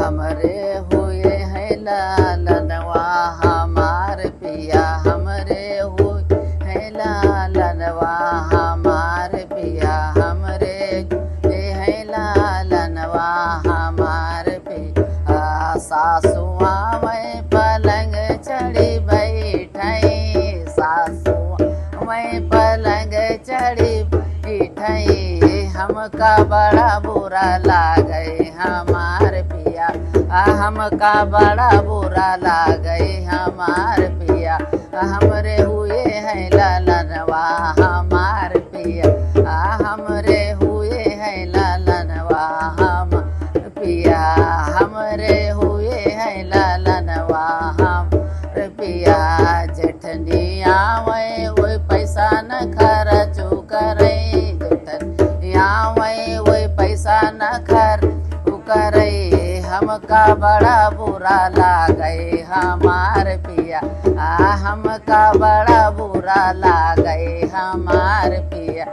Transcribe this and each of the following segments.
हमरे हुए हैं लालनवा हमार पिया, हमरे हुए हैं लालनवा हमार पिया, हमरे हुए हैं लालनवा हमार पिया। सासुआ मैं पलंग चढ़ी बैठई, सासुआ मैं पलंग चढ़ी बैठई, हमका बड़ा बुरा लागे हमार पिया, हमका बड़ा बुरा लागे हमार पिया। हमरे हुए हैं लालनवा हमार पिया, हमरे हुए हैं लालनवा हमार पिया, हमरे हुए हैं लालनवा हमार पिया। जेठनिया वही पैसा न खर्चो करे, जेठनिया वही पैसा न खर्चो करे, हमका बड़ा बुरा लागे हमार पिया, हमका बड़ा बुरा लागे हमार पिया।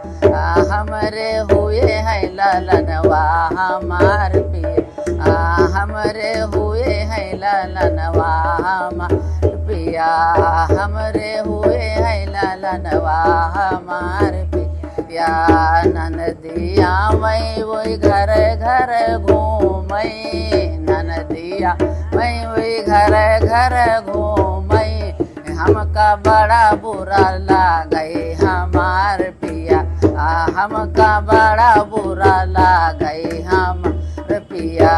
हमरे हुए हैं लालनवा हमार पिया, हमरे हुए हैं लालनवा हमार पिया, हमरे हुए हैं लालनवा हमार पिया। ननदिया मैं वही घर घर घूमई, ननदिया मैं वही घर घर घूमई, हमका बड़ा बुरा लागे हमार पिया, हमका बड़ा बुरा लागे हमार पिया।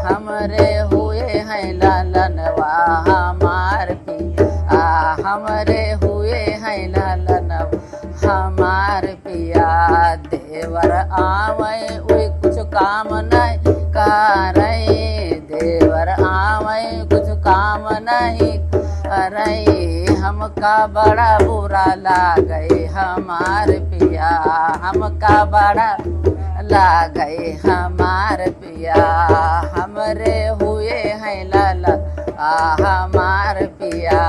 हमरे हुए हैं लालनवा हमार पिया, हमरे हुए हैं लालनवा हमार पिया। देवर आवे वही कुछ काम नहीं करे, देवर आवे कुछ काम नहीं करे, हमका बड़ा बुरा लागे हमार पिया, हमका बड़ा लागे हमार पिया। हमरे हुए हैं लाला हमार पिया,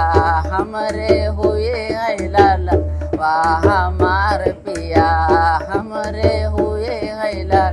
हमरे हुए हैं लाला हमार पिया, हमरे हुए हैं लाला